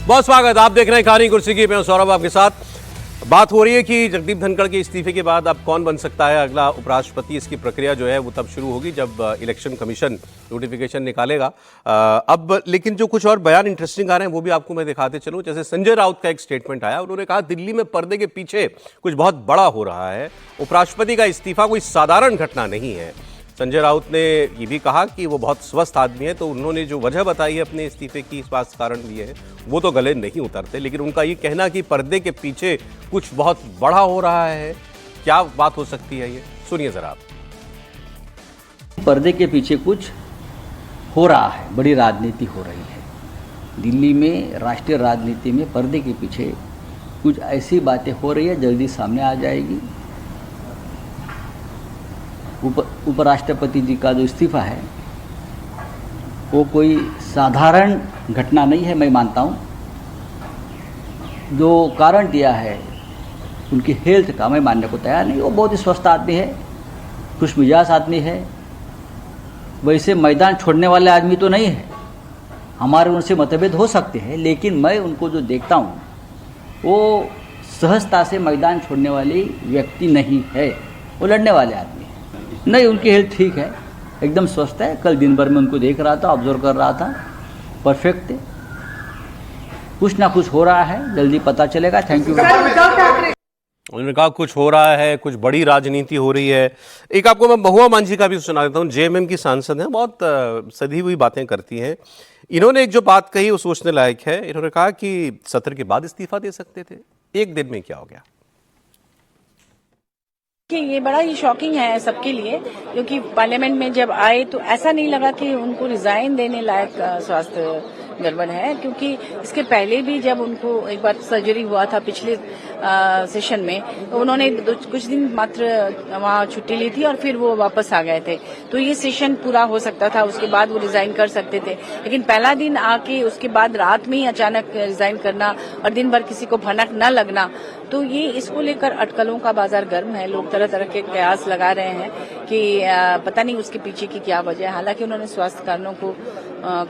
बहुत स्वागत। आप देख रहे हैं कहानी कुर्सी की, मैं सौरभ आपके साथ। बात हो रही है कि जगदीप धनखड़ के इस्तीफे के बाद अब कौन बन सकता है अगला उपराष्ट्रपति। इसकी प्रक्रिया जो है वो तब शुरू होगी जब इलेक्शन कमीशन नोटिफिकेशन निकालेगा। अब लेकिन जो कुछ और बयान इंटरेस्टिंग आ रहे हैं वो भी आपको मैं दिखाते चलूं। जैसे संजय राउत का एक स्टेटमेंट आया, उन्होंने कहा दिल्ली में पर्दे के पीछे कुछ बहुत बड़ा हो रहा है, उपराष्ट्रपति का इस्तीफा कोई साधारण घटना नहीं है। संजय राउत ने ये भी कहा कि वो बहुत स्वस्थ आदमी है, तो उन्होंने जो वजह बताई है अपने इस्तीफे की, इस बात कारण दिए हैं, वो तो गले नहीं उतरते। लेकिन उनका ये कहना कि पर्दे के पीछे कुछ बहुत बड़ा हो रहा है, क्या बात हो सकती है ये सुनिए जरा आप। पर्दे के पीछे कुछ हो रहा है, बड़ी राजनीति हो रही है दिल्ली में। राष्ट्रीय राजनीति में पर्दे के पीछे कुछ ऐसी बातें हो रही है, जल्दी सामने आ जाएगी। उपराष्ट्रपति जी का जो इस्तीफा है वो कोई साधारण घटना नहीं है, मैं मानता हूँ। जो कारण दिया है उनकी हेल्थ का, मैं मानने को तैयार नहीं। वो बहुत ही स्वस्थ आदमी है, खुशमिजाज आदमी है, वैसे मैदान छोड़ने वाले आदमी तो नहीं है। हमारे उनसे मतभेद हो सकते हैं, लेकिन मैं उनको जो देखता हूँ वो सहजता से मैदान छोड़ने वाली व्यक्ति नहीं है, वो लड़ने वाले आदमी है। नहीं, उनकी हेल्थ ठीक है, एकदम स्वस्थ है। कल दिन भर में उनको देख रहा था, ऑब्जर्व कर रहा था, परफेक्ट है। कुछ ना कुछ हो रहा है, जल्दी पता चलेगा। Thank you. उन्होंने कहा कुछ हो रहा है, कुछ बड़ी राजनीति हो रही है। एक आपको मैं महुआ मांझी का भी सुना देता हूँ। जेएमएम की सांसद हैं, बहुत सधी हुई बातें करती हैं। इन्होंने एक जो बात कही वो सोचने लायक है। इन्होंने कहा कि सत्र के बाद इस्तीफा दे सकते थे, एक दिन में क्या हो गया। कि ये बड़ा ही शॉकिंग है सबके लिए, क्योंकि पार्लियामेंट में जब आए तो ऐसा नहीं लगा कि उनको रिजाइन देने लायक स्वास्थ्य गड़बड़ है। क्योंकि इसके पहले भी जब उनको एक बार सर्जरी हुआ था पिछले सेशन में, तो उन्होंने कुछ दिन मात्र वहाँ छुट्टी ली थी और फिर वो वापस आ गए थे। तो ये सेशन पूरा हो सकता था, उसके बाद वो रिजाइन कर सकते थे। लेकिन पहला दिन आके उसके बाद रात में ही अचानक रिजाइन करना और दिन भर किसी को भनक न लगना, तो ये इसको लेकर अटकलों का बाजार गर्म है। लोग तरह तरह के कयास लगा रहे हैं कि पता नहीं उसके पीछे की क्या वजह है। हालांकि उन्होंने स्वास्थ्य कारणों को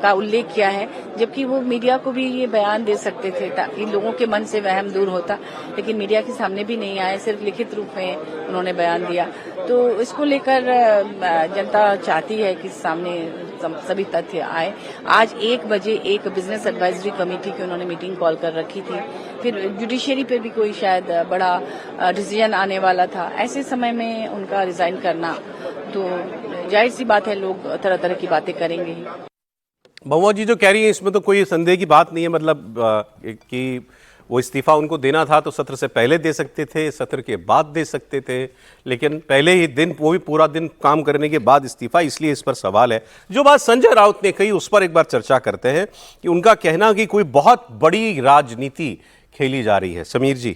का उल्लेख किया है, जबकि वो मीडिया को भी ये बयान दे सकते थे ताकि लोगों के मन से वहम दूर होता। लेकिन मीडिया के सामने भी नहीं आए, सिर्फ लिखित रूप में उन्होंने बयान दिया। तो इसको लेकर जनता चाहती है कि सामने सभी तथ्य आए। आज 1 बजे एक बिजनेस एडवाइजरी कमेटी की उन्होंने मीटिंग कॉल कर रखी थी। फिर जुडिशरी पे भी कोई शायद बड़ा डिसीजन आने वाला था। ऐसे समय में उनका रिजाइन करना, तो जाहिर सी बात है लोग तरह तरह की बातें करेंगे ही। महुआ जी जो कह रही है इसमें तो कोई संदेह की बात नहीं है। मतलब कि वो इस्तीफा उनको देना था तो सत्र से पहले दे सकते थे, सत्र के बाद दे सकते थे, लेकिन पहले ही दिन, वो भी पूरा दिन काम करने के बाद इस्तीफा, इसलिए इस पर सवाल है। जो बात संजय राउत ने कही उस पर एक बार चर्चा करते हैं कि उनका कहना कि कोई बहुत बड़ी राजनीति खेली जा रही है। समीर जी।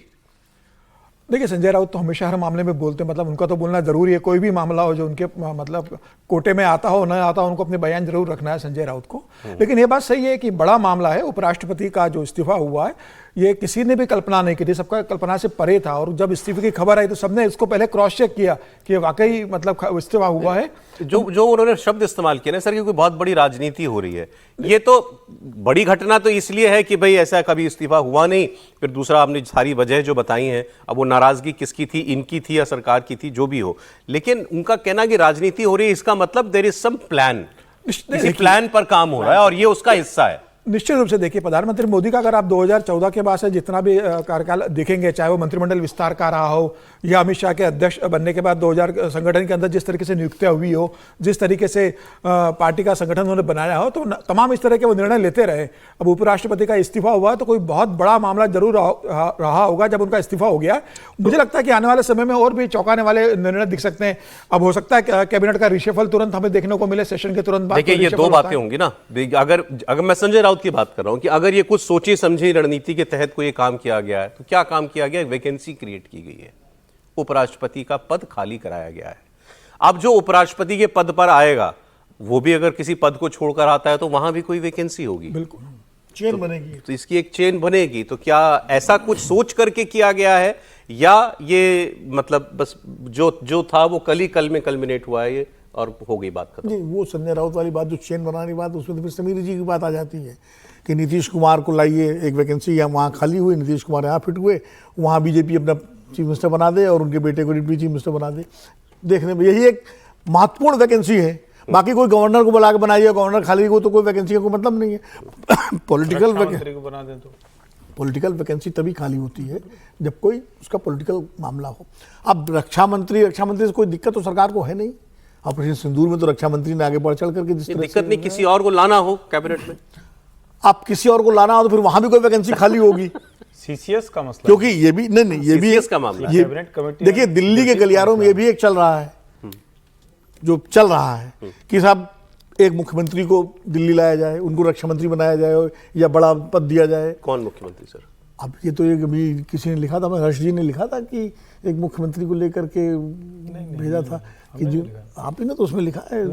देखिए, संजय राउत तो हमेशा हर मामले में बोलते हैं, मतलब उनका तो बोलना जरूरी है। कोई भी मामला हो जो उनके मतलब कोटे में आता हो, न आता हो, उनको अपने बयान जरूर रखना है संजय राउत को। लेकिन ये बात सही है कि बड़ा मामला है। उपराष्ट्रपति का जो इस्तीफा हुआ है, ये किसी ने भी कल्पना नहीं की थी, सबका कल्पना से परे था। और जब इस्तीफे की खबर आई तो सबने इसको पहले क्रॉस चेक किया कि वाकई मतलब इस्तीफा हुआ है। जो उन्होंने शब्द इस्तेमाल किया ना सर कि कोई बहुत बड़ी राजनीति हो रही है, ये तो बड़ी घटना तो इसलिए है कि भाई ऐसा कभी इस्तीफा हुआ नहीं। फिर दूसरा आपने सारी वजह जो बताई हैं, अब वो नाराजगी किसकी थी, इनकी थी या सरकार की थी, जो भी हो, लेकिन उनका कहना कि राजनीति हो रही है, इसका मतलब देयर इज सम प्लान, किसी प्लान पर काम हो रहा है और ये उसका हिस्सा है। निश्चित रूप से देखिए, प्रधानमंत्री मोदी का अगर आप 2014 के बाद से जितना भी कार्यकाल देखेंगे, चाहे वो मंत्रिमंडल विस्तार का रहा हो या अमित शाह के अध्यक्ष बनने के बाद 2000 संगठन के अंदर जिस तरीके से नियुक्तियां हुई हो, जिस तरीके से पार्टी का संगठन उन्होंने बनाया हो, तो तमाम इस तरह के वो निर्णय लेते रहे। अब उपराष्ट्रपति का इस्तीफा हुआ तो कोई बहुत बड़ा मामला जरूर रहा होगा जब उनका इस्तीफा हो गया। मुझे लगता है कि आने वाले समय में और भी चौंकाने वाले निर्णय दिख सकते हैं। अब हो सकता है कैबिनेट का रिशफल तुरंत हमें देखने को मिले, सेशन के तुरंत बाद। देखिए, ये दो बातें होंगी ना। अगर मैं संजय राउत की बात कर रहा हूं कि अगर ये कुछ सोची समझी रणनीति के तहत कोई काम किया गया है, तो क्या काम किया गया? वैकेंसी क्रिएट की गई है, उपराष्ट्रपति का पद खाली कराया गया है। अब जो उपराष्ट्रपति के पद पर आएगा वो भी अगर किसी पद को छोड़कर आता है तो वहां भी कोई वैकेंसी होगी, बिल्कुल चेन बनेगी। तो इसकी एक चेन बनेगी। तो क्या ऐसा कुछ सोच करके किया गया है या ये मतलब बस जो था वो कल ही कल में कल्मिनेट हुआ है? ये और हो गई बात खत्म। नहीं, वो संजय राउत वाली बात, जो चेन बनाने की बात, उसमें तो फिर समीर जी की बात आ जाती है कि नीतीश कुमार को लाइए, एक वैकेंसी यहाँ वहाँ खाली हुई, नीतीश कुमार यहाँ फिट हुए, वहाँ बीजेपी अपना चीफ मिनिस्टर बना दे और उनके बेटे को डिप्टी चीफ मिनिस्टर बना दे। देखने में यही एक महत्वपूर्ण वैकेंसी है। बाकी कोई गवर्नर को बुला के बनाइए, गवर्नर खाली हो तो कोई वैकेंसी का कोई मतलब नहीं है। पॉलिटिकल वैकेंसी तभी खाली होती है जब कोई उसका पॉलिटिकल मामला हो। अब रक्षा मंत्री से कोई दिक्कत तो सरकार को है नहीं। ऑपरेशन सिंदूर में तो रक्षा मंत्री ने आगे बढ़ चढ़ करके जिस तरह दिक्कत नहीं, किसी और को लाना हो कैबिनेट में, आप किसी और को लाना हो तो फिर वहां भी कोई वैकेंसी खाली होगी। सीसीएस का मसला, क्योंकि ये भी नहीं, ये भी CCS का मामला, ये कैबिनेट कमेटी देखिए दिल्ली के गलियारों में ये भी एक चल रहा है, जो चल रहा है कि साहब एक मुख्यमंत्री को दिल्ली लाया जाए, उनको रक्षा मंत्री बनाया जाए या बड़ा पद दिया जाए। कौन मुख्यमंत्री सर? अब ये तो एक अभी किसी ने लिखा था, हर्ष जी ने लिखा था कि एक मुख्यमंत्री को लेकर के भेजा था कि जो आप ही ने तो उसमें लिखा है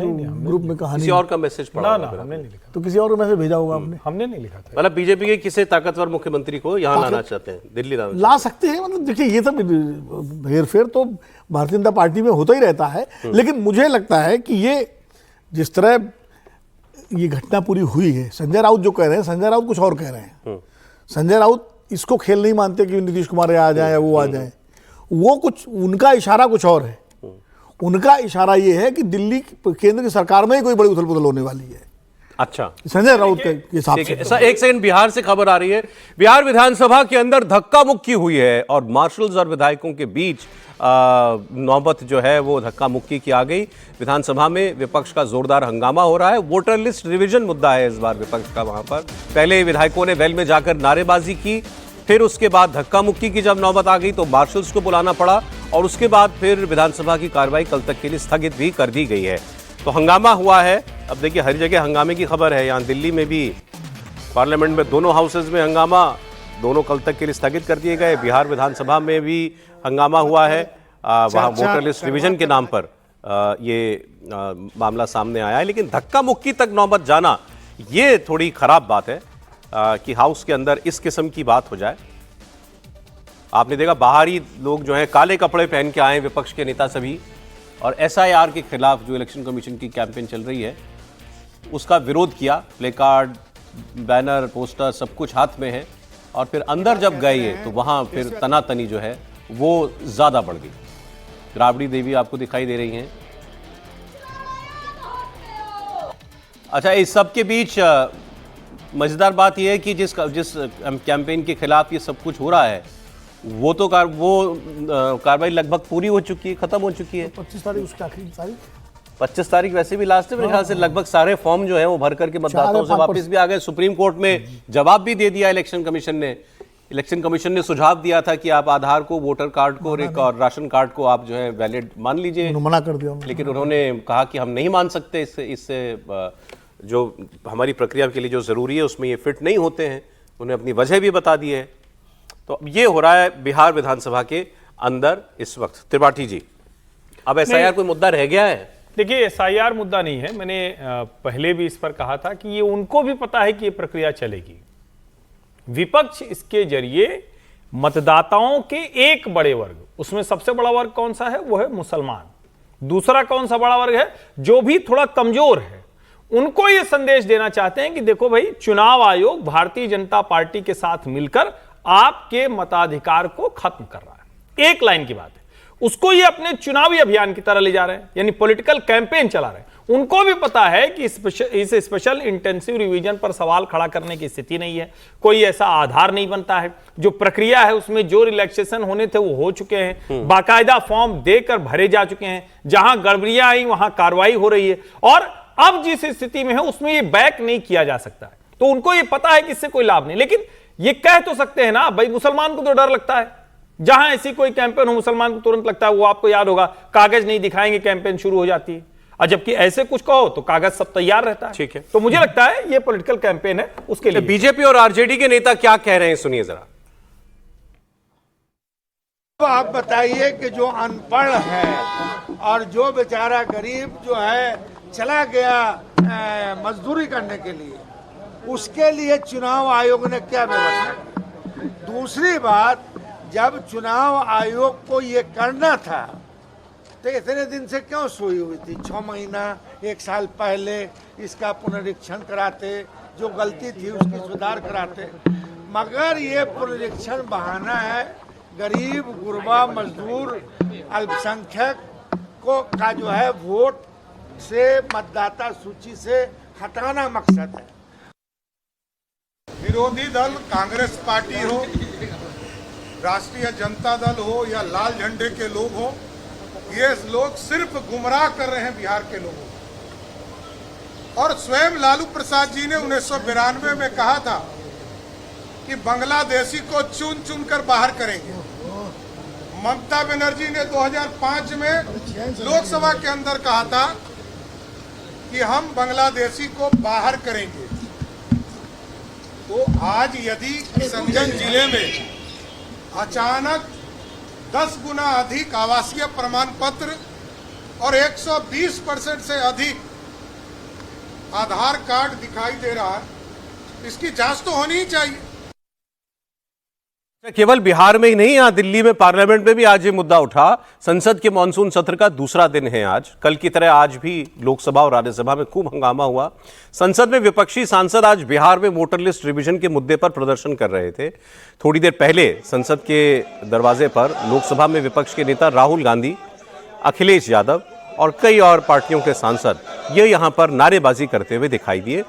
ग्रुप में कहानी, किसी और का मैसेज पढ़ा होगा फिर हमने नहीं लिखा, तो किसी और का मैसेज भेजा होगा आपने। हमने नहीं लिखा था। मतलब बीजेपी के किसी ताकतवर मुख्यमंत्री को यहाँ लाना चाहते हैं, दिल्ली ला सकते हैं। मतलब देखिए ये सब हेरफेर तो भारतीय जनता पार्टी में होता ही रहता है, लेकिन मुझे लगता है कि ये जिस तरह ये घटना पूरी हुई है, संजय राउत जो कह रहे हैं, संजय राउत कुछ और कह रहे हैं। संजय राउत इसको खेल नहीं मानते कि नीतीश कुमार आ जाए या वो आ जाए, वो कुछ उनका इशारा कुछ और है। उनका इशारा ये है कि दिल्ली केंद्र की सरकार में ही कोई बड़ी उथल पुथल होने वाली है। अच्छा, संजय राउत के हिसाब से। सर एक सेकंड, बिहार से खबर आ रही है, बिहार विधानसभा के अंदर धक्का मुक्की हुई है और मार्शल्स और विधायकों के बीच नौबत जो है वो धक्का मुक्की की आ गई। विधानसभा में विपक्ष का जोरदार हंगामा हो रहा है। वोटर लिस्ट रिवीजन मुद्दा है इस बार विपक्ष का। वहां पर पहले विधायकों ने वेल में जाकर नारेबाजी की, फिर उसके बाद धक्का मुक्की की जब नौबत आ गई तो मार्शल्स को बुलाना पड़ा और उसके बाद फिर विधानसभा की कार्रवाई कल तक के लिए स्थगित भी कर दी गई है। तो हंगामा हुआ है। अब देखिए हर जगह हंगामे की खबर है। यहाँ दिल्ली में भी पार्लियामेंट में दोनों हाउसेज में हंगामा, दोनों कल तक के लिए स्थगित कर दिए गए। बिहार विधानसभा में भी हंगामा हुआ है। वहाँ वोटर लिस्ट रिवीजन के नाम पर मामला सामने आया है। लेकिन धक्का मुक्की तक नौबत जाना ये थोड़ी खराब बात है कि हाउस के अंदर इस किस्म की बात हो जाए। आपने देखा बाहरी लोग जो हैं काले कपड़े पहन के आए विपक्ष के नेता सभी, और SIR के खिलाफ जो इलेक्शन कमीशन की कैंपेन चल रही है उसका विरोध किया। प्ले कार्ड, बैनर, पोस्टर सब कुछ हाथ में है और फिर अंदर जब गए तो वहां फिर तनातनी जो है वो ज्यादा बढ़ गई। राबड़ी देवी आपको दिखाई दे रही हैं। अच्छा, इस सब के बीच मजेदार बात यह है कि जिस कैंपेन के खिलाफ ये सब कुछ हो रहा है वो तो कार्रवाई लगभग पूरी हो चुकी है, खत्म हो चुकी है। 25 तारीख उसकी आखिरी तारीख, 25 तारीख वैसे भी लास्ट है मेरे ख्याल से। लगभग सारे फॉर्म जो है वो भर करके मतदाताओं से वापस भी आ गए। सुप्रीम कोर्ट में जवाब भी दे दिया इलेक्शन कमीशन ने। इलेक्शन कमीशन ने सुझाव दिया था कि आप आधार को, वोटर कार्ड को और राशन कार्ड को आप जो है वैलिड मान लीजिए, मना कर दिया। लेकिन उन्होंने कहा कि हम नहीं मान सकते, इससे जो हमारी प्रक्रिया के लिए जो जरूरी है उसमें ये फिट नहीं होते हैं। उन्हें अपनी वजह भी बता दी है। तो ये हो रहा है बिहार विधानसभा के अंदर इस वक्त। त्रिपाठी जी, अब SIR कोई मुद्दा रह गया है? देखिए, SIR मुद्दा नहीं है। मैंने पहले भी इस पर कहा था कि ये उनको भी पता है कि ये प्रक्रिया चलेगी। विपक्ष इसके जरिए मतदाताओं के एक बड़े वर्ग, उसमें सबसे बड़ा वर्ग कौन सा है? वो है मुसलमान। दूसरा कौन सा बड़ा वर्ग है? जो भी थोड़ा कमजोर है। उनको ये संदेश देना चाहते हैं कि देखो भाई, चुनाव आयोग भारतीय जनता पार्टी के साथ मिलकर आपके मताधिकार को खत्म कर रहा है। एक लाइन की बात है। उसको ये अपने चुनावी अभियान की तरह ले जा रहे हैं, यानी पॉलिटिकल कैंपेन चला रहे हैं। उनको भी पता है कि इस स्पेशल इंटेंसिव रिवीजन पर सवाल खड़ा करने की स्थिति नहीं है। कोई ऐसा आधार नहीं बनता है। जो प्रक्रिया है उसमें जो रिलैक्सेशन होने थे वो हो चुके हैं। बाकायदा फॉर्म देकर भरे जा चुके हैं। जहां गड़बड़ियां आई वहां कार्रवाई हो रही है और अब जिस स्थिति में है उसमें ये बैक नहीं किया जा सकता है। तो उनको ये पता है कि इससे कोई लाभ नहीं। लेकिन ये कह तो सकते हैं ना भाई, मुसलमान को तो डर लगता है। जहां ऐसी कोई कैंपेन हो मुसलमान को तुरंत लगता है, वो आपको याद होगा, कागज नहीं दिखाएंगे कैंपेन शुरू हो जाती है। और जबकि ऐसे कुछ कहो तो कागज सब तैयार रहता है। ठीक है। तो मुझे लगता है ये पॉलिटिकल कैंपेन है उसके लिए। बीजेपी और RJD के नेता क्या कह रहे हैं, सुनिए जरा। तो आप बताइए कि जो अनपढ़ है और जो बेचारा गरीब जो है चला गया मजदूरी करने के लिए, उसके लिए चुनाव आयोग ने क्या व्यवस्था की? दूसरी बात, जब चुनाव आयोग को ये करना था तो इतने दिन से क्यों सोई हुई थी? 6 महीना 1 साल पहले इसका पुनरीक्षण कराते, जो गलती थी उसकी सुधार कराते। मगर ये पुनरीक्षण बहाना है, गरीब गुरबा मजदूर अल्पसंख्यक को का जो है वोट से मतदाता सूची से हटाना मकसद है। विरोधी दल कांग्रेस पार्टी हो, राष्ट्रीय जनता दल हो या लाल झंडे के लोग हो, ये लोग सिर्फ गुमराह कर रहे हैं बिहार के लोगों को। और स्वयं लालू प्रसाद जी ने 1992 में कहा था कि बांग्लादेशी को चुन चुन कर बाहर करेंगे। ममता बनर्जी ने 2005 में लोकसभा के अंदर कहा था कि हम बांग्लादेशी को बाहर करेंगे। तो आज यदि किशनगंज जिले में अचानक 10 गुना अधिक आवासीय प्रमाण पत्र और 120% से अधिक आधार कार्ड दिखाई दे रहा है, इसकी जांच तो होनी ही चाहिए। केवल बिहार में ही नहीं, यहां दिल्ली में पार्लियामेंट में भी आज ये मुद्दा उठा। संसद के मानसून सत्र का दूसरा दिन है आज। कल की तरह आज भी लोकसभा और राज्यसभा में खूब हंगामा हुआ। संसद में विपक्षी सांसद आज बिहार में वोटर लिस्ट रिवीजन के मुद्दे पर प्रदर्शन कर रहे थे। थोड़ी देर पहले संसद के दरवाजे पर लोकसभा में विपक्ष के नेता राहुल गांधी, अखिलेश यादव और कई और पार्टियों के सांसद ये यहां पर नारेबाजी करते हुए दिखाई दिए।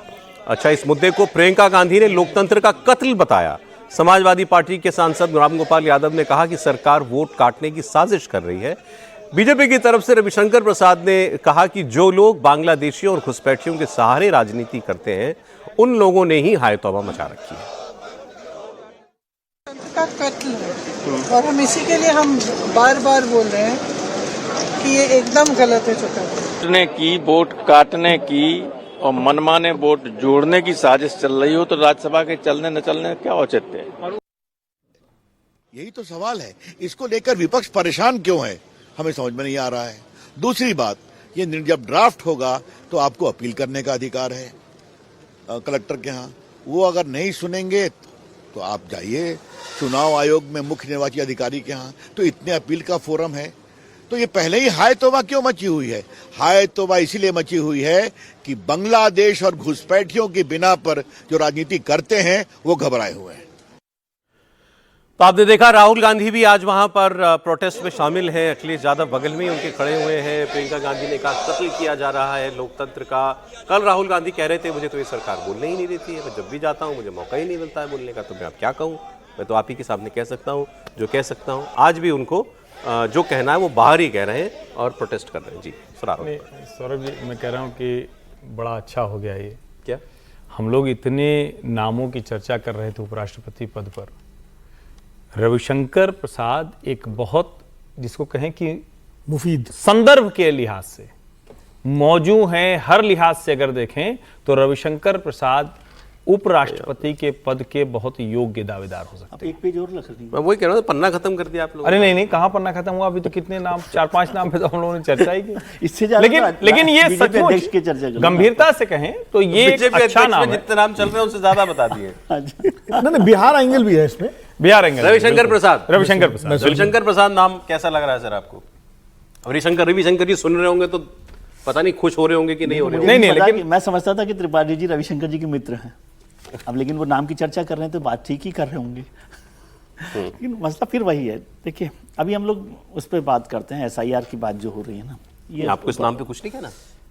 अच्छा, इस मुद्दे को प्रियंका गांधी ने लोकतंत्र का कत्ल बताया। समाजवादी पार्टी के सांसद रामगोपाल यादव ने कहा कि सरकार वोट काटने की साजिश कर रही है। बीजेपी की तरफ से रविशंकर प्रसाद ने कहा कि जो लोग बांग्लादेशियों और घुसपैठियों के सहारे राजनीति करते हैं, उन लोगों ने ही हाय तौबा मचा रखी है। का कत्ल है और हम इसी के लिए हम बार बार बोल रहे हैं कि ये एकदम गलत है। जो काटने की, वोट काटने की और मनमाने वोट जोड़ने की साजिश चल रही हो तो राज्यसभा के चलने न चलने क्या औचित्य है? यही तो सवाल है। इसको लेकर विपक्ष परेशान क्यों है, हमें समझ में नहीं आ रहा है। दूसरी बात, ये जब ड्राफ्ट होगा तो आपको अपील करने का अधिकार है कलेक्टर के यहाँ। वो अगर नहीं सुनेंगे तो आप जाइए चुनाव आयोग में मुख्य निर्वाची अधिकारी के यहाँ, तो इतने अपील का फोरम है। तो ये पहले ही हाय तौबा क्यों मची हुई है? हाय तौबा इसीलिए मची हुई है कि बांग्लादेश और घुसपैठियों की बिना पर जो राजनीति करते हैं वो घबराए हुए हैं। तो आपने देखा राहुल गांधी भी आज वहां पर प्रोटेस्ट में शामिल हैं। अखिलेश यादव बगल में उनके खड़े हुए हैं। प्रियंका गांधी ने कहा कत्ल किया जा रहा है लोकतंत्र का। कल राहुल गांधी कह रहे थे मुझे तो ये सरकार बोलने ही नहीं देती है, मैं जब भी जाता हूं मुझे मौका ही नहीं मिलता है बोलने का, तो मैं अब क्या कहूं, मैं तो आप ही के सामने कह सकता हूं जो कह सकता हूं। आज भी उनको जो कहना है वो बाहर ही कह रहे हैं और प्रोटेस्ट कर रहे हैं। जी सौरभ जी, मैं कह रहा हूँ कि बड़ा अच्छा हो गया ये। क्या हम लोग इतने नामों की चर्चा कर रहे थे उपराष्ट्रपति पद पर, रविशंकर प्रसाद एक बहुत, जिसको कहें कि मुफीद संदर्भ के लिहाज से मौजू हैं, हर लिहाज से अगर देखें तो रविशंकर प्रसाद उपराष्ट्रपति के पद के बहुत योग्य दावेदार हो सकते हैं। एक पेज और लख दी। मैं वही कह रहा हूँ, पन्ना खत्म कर दिया आप लोगों। अरे नहीं, कहाँ पन्ना खत्म हुआ? अभी तो कितने नाम, 4-5 नाम पे तो हम लोगों ने चर्चा ही की। इससे ज्यादा लेकिन ये सचमुच गंभीरता से कहें तो ये अच्छा नाम है। जितने नाम चल रहे हैं उससे ज्यादा बता दिए। नहीं, बिहार एंगल भी है इसमें। बिहार एंगल, रविशंकर प्रसाद। रविशंकर प्रसाद नाम कैसा लग रहा है सर आपको? रविशंकर जी सुन रहे होंगे तो पता नहीं खुश हो रहे होंगे कि नहीं हो रहे होंगे। नहीं, लेकिन मैं समझता था कि त्रिपाठी जी रविशंकर जी के मित्र हैं। अब लेकिन वो नाम की चर्चा कर रहे हैं तो बात ठीक ही कर रहे होंगे। लेकिन मसला फिर वही है। देखिए, अभी हम लोग उस पर बात करते हैं, SIR की बात जो हो रही है ना, ये आपको इस नाम पे कुछ नहीं कहना?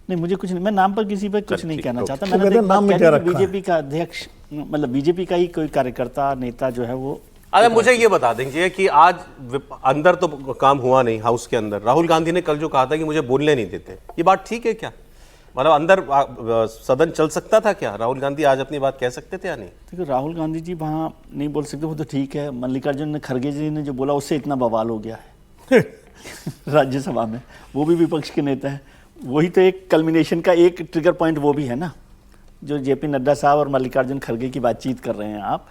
नहीं, मुझे कुछ नहीं, मैं नाम पर किसी पर कुछ नहीं कहना चाहता। मैंने बीजेपी का अध्यक्ष, मतलब बीजेपी का ही कोई कार्यकर्ता नेता जो है वो। अरे मुझे ये बता दीजिए कि आज अंदर तो काम हुआ नहीं, हाउस के अंदर राहुल गांधी ने कल जो कहा था कि मुझे बोलने नहीं देते, ये बात ठीक है क्या? मतलब अंदर सदन चल सकता था क्या? राहुल गांधी आज अपनी बात कह सकते थे या नहीं? देखो, राहुल गांधी जी वहाँ नहीं बोल सकते, वो तो ठीक है। मल्लिकार्जुन खड़गे जी ने जो बोला उससे इतना बवाल हो गया है राज्यसभा में, वो भी विपक्ष के नेता है। वही तो एक कल्मिनेशन का एक ट्रिगर पॉइंट वो भी है ना, जो JP नड्डा साहब और मल्लिकार्जुन खड़गे की बातचीत कर रहे हैं आप।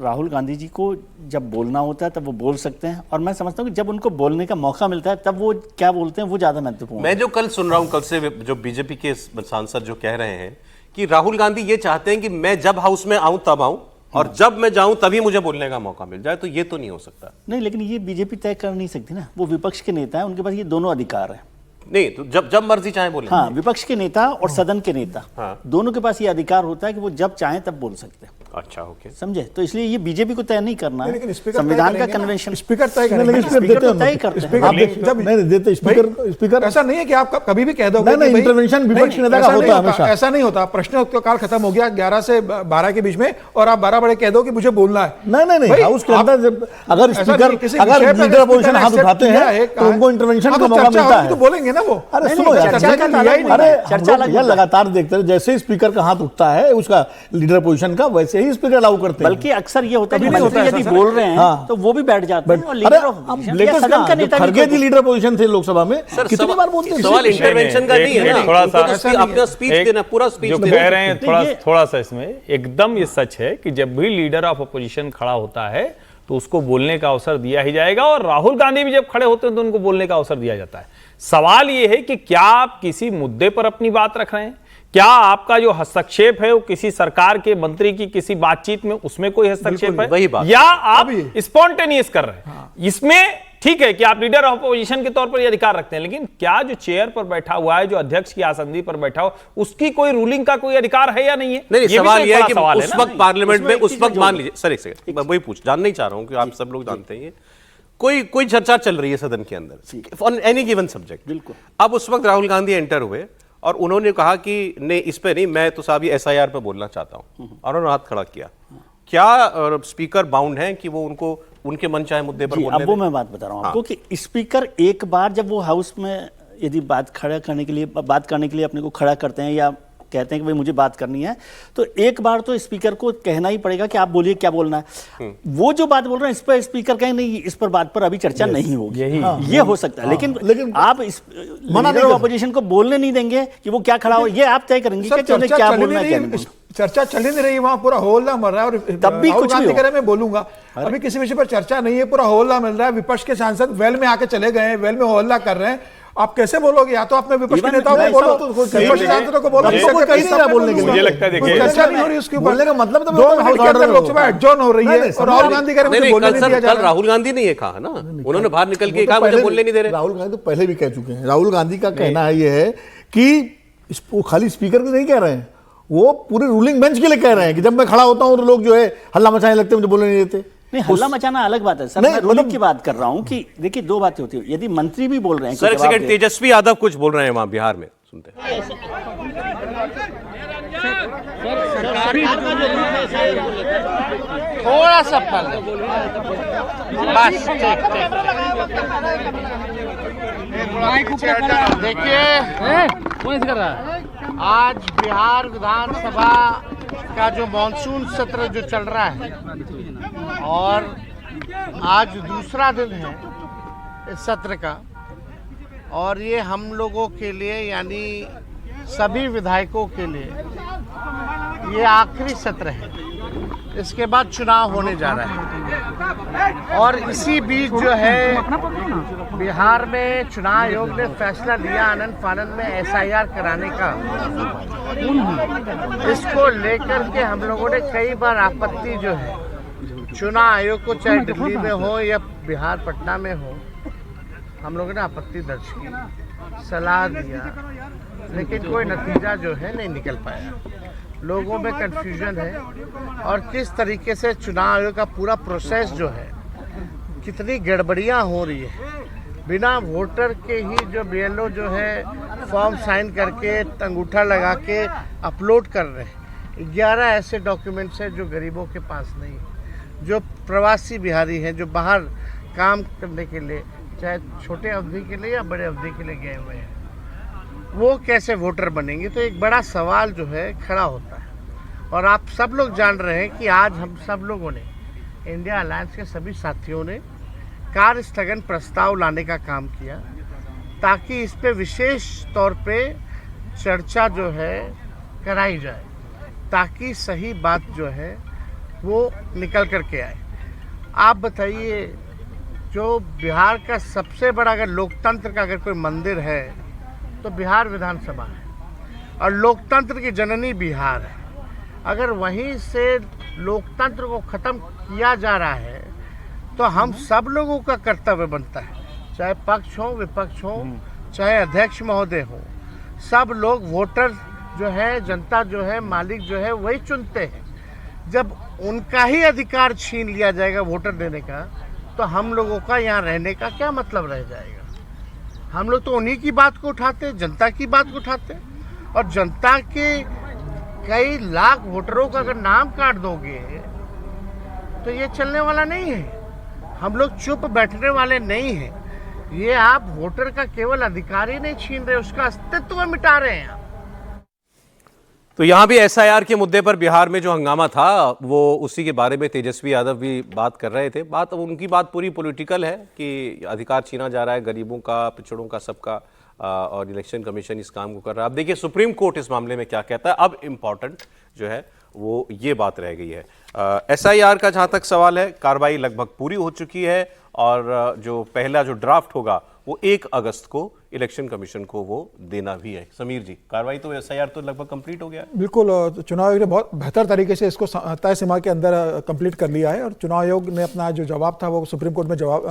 राहुल गांधी जी को जब बोलना होता है तब वो बोल सकते हैं, और मैं समझता हूँ कि जब उनको बोलने का मौका मिलता है तब वो क्या बोलते हैं वो ज़्यादा महत्वपूर्ण। मैं जो कल सुन रहा हूँ, कल से जो बीजेपी के सांसद जो कह रहे हैं कि राहुल गांधी ये चाहते हैं कि मैं जब हाउस में आऊं तब आऊं, और जब मैं जाऊं तभी मुझे बोलने का मौका मिल जाए, तो ये तो नहीं हो सकता। नहीं, लेकिन ये बीजेपी तय कर नहीं सकती ना, वो विपक्ष के नेता है, उनके पास ये दोनों अधिकार है। नहीं तो जब मर्जी चाहे बोले। हाँ, विपक्ष के नेता और सदन के नेता, हाँ। दोनों के पास ये अधिकार होता है कि वो जब चाहें तब बोल सकते हैं। अच्छा, ओके, समझे? तो इसलिए ये बीजेपी को तय नहीं करना है, लेकिन स्पीकर संविधान का कन्वेंशन स्पीकर तय करेंगे। लेकिन स्पीकर तो तय करते हैं। स्पीकर जब नहीं देते स्पीकर ऐसा नहीं है कि आप कभी भी कह दो नहीं, इंटरवेंशन विपक्ष नेता का होता है हमेशा। ऐसा नहीं होता, प्रश्नोत्तर खत्म हो गया 11 से 12 के बीच में और आप 12 बड़े कह दो कि मुझे बोलना है। नहीं, हाउस के अंदर अगर स्पीकर अगर लीडर अपोजिशन हाथ उठाते हैं तो उनको इंटरवेंशन का मौका मिलता है, तो बोलेंगे ना वो। अरे सुनो यार, अरे लगातार देखते हैं, जैसे ही स्पीकर का हाथ उठता है उसका लीडर पोजीशन का, वैसे ही स्पीकर अलाउ करते हैं। बल्कि अक्सर ये होता है कि मंत्री यदि बोल रहे हैं तो वो भी बैठ जाते हैं। और अरे लीडर सदन का नेता खड़गे जी लीडर पोजीशन थे लोकसभा में, कितनी बार बोलते हैं। सवाल इंटरवेंशन का नहीं है ना, थोड़ा सा अपना स्पीच देना, पूरा स्पीच जो कह रहे हैं थोड़ा सा इसमें एकदम ये सच है कि जब भी लीडर ऑफ अपोजिशन खड़ा होता है तो उसको बोलने का अवसर दिया ही जाएगा, और राहुल गांधी भी जब खड़े होते हैं तो उनको बोलने का अवसर दिया जाता है। सवाल ये है कि क्या आप किसी मुद्दे पर अपनी बात रख रहे हैं, क्या आपका जो हस्तक्षेप है वो किसी सरकार के मंत्री की किसी बातचीत में उसमें कोई हस्तक्षेप है, वही बात। या आप स्पॉन्टेनियस कर रहे हैं। इसमें ठीक है कि आप लीडर ऑफ अपोजिशन के तौर पर ये अधिकार रखते हैं, लेकिन क्या जो चेयर पर बैठा हुआ है, जो अध्यक्ष की आसंदी पर बैठा हो, उसकी कोई रूलिंग का कोई अधिकार है या नहीं है? नहीं, ये सवाल भी यह तो है कि सवाल उस वक्त पार्लियामेंट में उस वक्त मान लीजिए सर, एक सेकंड, मैं वही जानना ही चाह रहा हूं कि आप सब लोग जानते हैं कोई चर्चा चल रही है सदन के अंदर ऑन एनी गिवन सब्जेक्ट। बिल्कुल। अब उस वक्त राहुल गांधी एंटर हुए और उन्होंने कहा कि नहीं, इस पे नहीं, मैं तो साहब SIR पे बोलना चाहता हूं, और उन्होंने हाथ खड़ा किया। क्या स्पीकर बाउंड है कि वो उनको उनके मन चाहे मुद्दे पर बोलने अब वो मैं बात बता रहा हूं आपको कि स्पीकर एक बार जब वो हाउस में यदि बात करने के लिए अपने को खड़ा करते हैं या कहते हैं कि भाई मुझे बात करनी है, तो एक बार तो स्पीकर को कहना ही पड़ेगा कि आप बोलिए क्या बोलना है। वो जो बात बोल रहे हैं इस पर स्पीकर कहें नहीं, इस पर बात पर अभी चर्चा नहीं होगी, ये हो सकता है। लेकिन आप लीडर ऑफ अपोजिशन को बोलने नहीं देंगे कि वो क्या खड़ा हो, ये आप तय करेंगे कि उन्हें क्या बोलना है। चर्चा चल ही नहीं रही, वहां पूरा होल्ला मर रहा है, और तब भी कुछ भी करे मैं बोलूंगा, अभी किसी विषय पर चर्चा नहीं है, पूरा होल्ला मिल रहा है। विपक्ष के सांसद वेल में आके चले गए हैं, वेल में होल्ला कर रहे हैं। आप कैसे बोलोगे? या तो अपने विपक्ष के नेताओं को बोलो, विपक्षी सांसदों को बोलो, बोलने के मुझे लगता है देखिए चर्चा नहीं हो रही उसके ऊपर। बोलने का मतलब तो दो मिनट के अंदर लोकसभा एडजॉर्न हो रही है और राहुल गांधी कह रहे हैं बोलने नहीं दिया जा कल रहा। राहुल गांधी ने ये कहा ना, उन्होंने बाहर निकल के कहा मुझे बोलने नहीं दे रहे। राहुल गांधी तो पहले भी कह चुके हैं। राहुल गांधी का कहना है ये है कि वो खाली स्पीकर को नहीं कह रहे हैं, वो पूरे रूलिंग बेंच के लिए कह रहे हैं कि जब मैं खड़ा होता हूं तो लोग जो है हल्ला मचाने लगते हैं, मुझे बोलने नहीं देते। नहीं, हल्ला मचाना अलग बात है सर, मैं रूलिंग की बात कर रहा हूं कि देखिए दो बातें होती है। यदि मंत्री भी बोल रहे हैं, सर एक सेकंड, तेजस्वी यादव कुछ बोल रहे हैं वहां बिहार में, सुनते हैं। थोड़ा सा फल बस, देखिए आज बिहार विधानसभा का जो मॉनसून सत्र जो चल रहा है और आज दूसरा दिन है इस सत्र का, और ये हम लोगों के लिए यानी सभी विधायकों के लिए ये आखिरी सत्र है। इसके बाद चुनाव होने जा रहा है, और इसी बीच जो है बिहार में चुनाव आयोग ने फैसला लिया आनन फानन में SIR कराने का। इसको लेकर के हम लोगों ने कई बार आपत्ति जो है चुनाव आयोग को, चाहे दिल्ली में हो या बिहार पटना में हो, हम लोगों ने आपत्ति दर्ज की, सलाह दिया, लेकिन कोई नतीजा जो है नहीं निकल पाया। लोगों में कंफ्यूजन है, और किस तरीके से चुनाव आयोग का पूरा प्रोसेस जो है, कितनी गड़बड़ियां हो रही है। बिना वोटर के ही जो BLO जो है फॉर्म साइन करके अंगूठा लगा के अपलोड कर रहे हैं। 11 ऐसे डॉक्यूमेंट्स हैं जो गरीबों के पास नहीं है, जो प्रवासी बिहारी हैं, जो बाहर काम करने के लिए, चाहे छोटे अवधि के लिए या बड़े अवधि के लिए गए हुए हैं, वो कैसे वोटर बनेंगे। तो एक बड़ा सवाल जो है खड़ा होता है। और आप सब लोग जान रहे हैं कि आज हम सब लोगों ने, इंडिया अलायंस के सभी साथियों ने कार्य स्थगन प्रस्ताव लाने का काम किया, ताकि इस पे विशेष तौर पे चर्चा जो है कराई जाए, ताकि सही बात जो है वो निकल करके आए। आप बताइए, जो बिहार का सबसे बड़ा अगर लोकतंत्र का अगर कोई मंदिर है तो बिहार विधानसभा है, और लोकतंत्र की जननी बिहार है। अगर वहीं से लोकतंत्र को खत्म किया जा रहा है तो हम सब लोगों का कर्तव्य बनता है, चाहे पक्ष हो विपक्ष हो, चाहे अध्यक्ष महोदय हो, सब लोग वोटर जो है, जनता जो है, मालिक जो है वही चुनते हैं। जब उनका ही अधिकार छीन लिया जाएगा वोटर देने का, तो हम लोगों का यहाँ रहने का क्या मतलब रह जाएगा। हम लोग तो उन्हीं की बात को उठाते, जनता की बात को उठाते, और जनता के कई लाख वोटरों का अगर नाम काट दोगे तो ये चलने वाला नहीं है। हम लोग चुप बैठने वाले नहीं हैं। ये आप वोटर का केवल अधिकार ही नहीं छीन रहे, उसका अस्तित्व मिटा रहे हैं। तो यहां भी एसआईआर के मुद्दे पर बिहार में जो हंगामा था वो उसी के बारे में तेजस्वी यादव भी बात कर रहे थे। उनकी बात पूरी पॉलिटिकल है कि अधिकार छीना जा रहा है गरीबों का, पिछड़ों का, सबका, और इलेक्शन कमीशन इस काम को कर रहा है। अब देखिए सुप्रीम कोर्ट इस मामले में क्या कहता है। अब इम्पॉर्टेंट जो है वो ये बात रह गई है। एसआईआर का जहां तक सवाल है, कार्रवाई लगभग पूरी हो चुकी है और जो पहला जो ड्राफ्ट होगा वो 1 अगस्त को इलेक्शन कमीशन को वो देना भी है। समीर जी, कार्रवाई तो एसआईआर तो लगभग कंप्लीट हो गया है। बिल्कुल, चुनाव आयोग ने बहुत बेहतर तरीके से इसको तय सीमा के अंदर कंप्लीट कर लिया है और चुनाव आयोग ने अपना जो जवाब था वो सुप्रीम कोर्ट में जवाब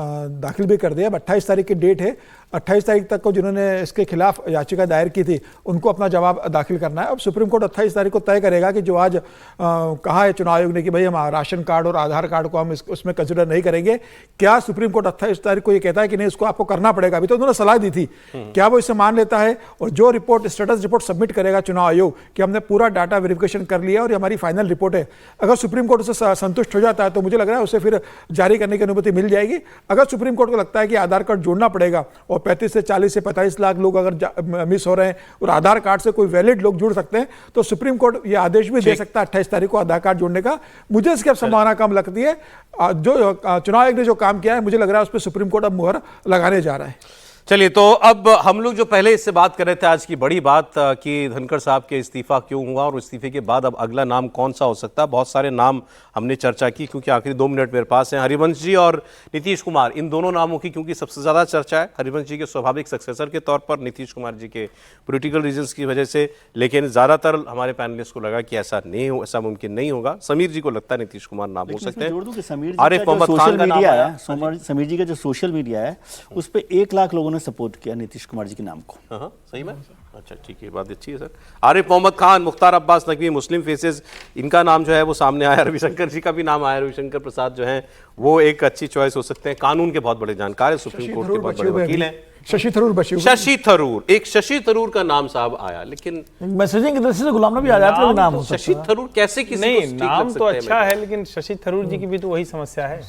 दाखिल भी कर दिया। 28 तारीख की डेट है, 28 तारीख तक को जिन्होंने इसके खिलाफ याचिका दायर की थी उनको अपना जवाब दाखिल करना है। अब सुप्रीम कोर्ट 28 तारीख को तय करेगा कि जो आज कहा है चुनाव आयोग ने कि भाई हम राशन कार्ड और आधार कार्ड को हम उसमें कंसिडर नहीं करेंगे, क्या सुप्रीम कोर्ट 28 तारीख को ये कहता है कि नहीं इसको आपको करना पड़ेगा। अभी तो उन्होंने सलाह दी थी, क्या वो इसे मान लेता है और जो रिपोर्ट स्टेटस रिपोर्ट सबमिट करेगा चुनाव आयोग कि हमने पूरा डाटा वेरिफिकेशन कर लिया और ये हमारी फाइनल रिपोर्ट है, अगर सुप्रीम कोर्ट उससे संतुष्ट हो जाता है तो मुझे लग रहा है उसे फिर जारी करने की अनुमति मिल जाएगी। अगर सुप्रीम कोर्ट को लगता है कि आधार कार्ड जोड़ना पड़ेगा और 35 से 40 से 45 लाख लोग अगर मिस हो रहे हैं और आधार कार्ड से कोई वैलिड लोग जुड़ सकते हैं तो सुप्रीम कोर्ट ये आदेश भी दे सकता है 28 तारीख को आधार कार्ड जोड़ने का। मुझे इसकी अब संभावना कम लगती है। जो चुनाव आयोग ने जो काम किया है मुझे लग रहा है उस पर सुप्रीम कोर्ट अब मुहर लगाने जा रहा है। चलिए, तो अब हम लोग जो पहले इससे बात कर रहे थे, आज की बड़ी बात कि धनखड़ साहब के इस्तीफा क्यों हुआ और इस्तीफे के बाद अब अगला नाम कौन सा हो सकता है। बहुत सारे नाम हमने चर्चा की क्योंकि आखिरी 2 मिनट मेरे पास हैं। हरिवंश जी और नीतीश कुमार, इन दोनों नामों की क्योंकि सबसे ज़्यादा चर्चा है, हरिवंश जी के स्वाभाविक सक्सेसर के तौर पर, नीतीश कुमार जी के पॉलिटिकल रीजंस की वजह से। लेकिन ज़्यादातर हमारे पैनलिस्ट को लगा कि ऐसा नहीं हो, ऐसा मुमकिन नहीं होगा। समीर जी को लगता है नीतीश कुमार नाम हो सकते हैं। आरिफ मोहम्मद खान का नाम है। समीर जी का जो सोशल मीडिया है उस पर 1 लाख लोगों ने सपोर्ट किया नीतीश कुमार जी के नाम को। हाँ, सही में? अच्छा, ठीक है, बात अच्छी है सर। आरिफ मोहम्मद खान, मुख्तार अब्बास नकवी, मुस्लिम फेसेस, इनका नाम जो है वो सामने आया। रविशंकर जी का भी नाम आया। रविशंकर प्रसाद जो है वो एक अच्छी चॉइस हो सकते हैं। कानून के बहुत बड़े जानकार है, सुप्रीम कोर्ट के बहुत बड़े वकील हैं। शशि थरूर बचे हुए। शशि थरूर, एक शशि थरूर का नाम साहब आया, लेकिन मैसेजिंग की दृष्टि से गुलाम नबी आजाद का भी नाम हो सकता है। शशि थरूर कैसे किसी नहीं, को ठीक नाम लग तो सकते हैं अच्छा है, लेकिन शशि थरूर जी की भी तो वही समस्या है,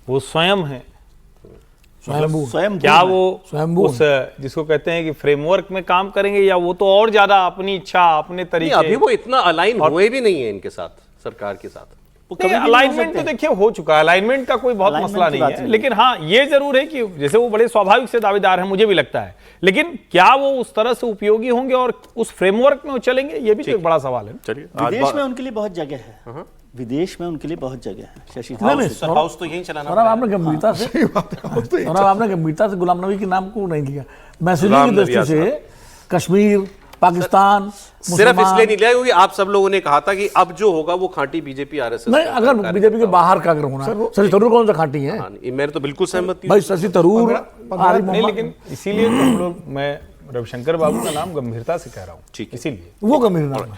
वो स्वयं है। स्वयं क्या वो उस जिसको कहते हैं कि फ्रेमवर्क में काम करेंगे या वो तो और ज्यादा अपनी इच्छा अपने तरीके। अभी वो इतना अलाइन हुए भी नहीं है इनके साथ, सरकार के साथ। अलाइनमेंट तो देखिए हो चुका है, अलाइनमेंट का कोई बहुत मसला नहीं है। लेकिन हाँ, ये जरूर है कि जैसे वो बड़े स्वाभाविक से दावेदार हैं, मुझे भी लगता है, लेकिन क्या वो उस तरह से उपयोगी होंगे और उस फ्रेमवर्क में वो चलेंगे, ये भी तो एक बड़ा सवाल है। चलिए, विदेश में उनके लिए बहुत जगह है। विदेश में उनके लिए बहुत जगह है। शशि हाउस तो यही चलाना। आपने गंभीरता से गुलाम नबी के नाम को नहीं लिया। मैसेजिंग की दृष्टि से कश्मीर, पाकिस्तान सिर्फ इसलिए नहीं लिया क्योंकि आप सब लोगों ने कहा था कि अब जो होगा वो खांटी बीजेपी आरएसएस नहीं, अगर बीजेपी के बाहर का अगर होना, शशि थरूर कौन सा खांटी है? मेरे तो बिल्कुल सहमत भाई, शशि थरूर नहीं, लेकिन इसीलिए तो हम लोग, मैं रविशंकर बाबू का नाम गंभीरता से कह रहा हूँ, इसीलिए वो गंभीर नाम है।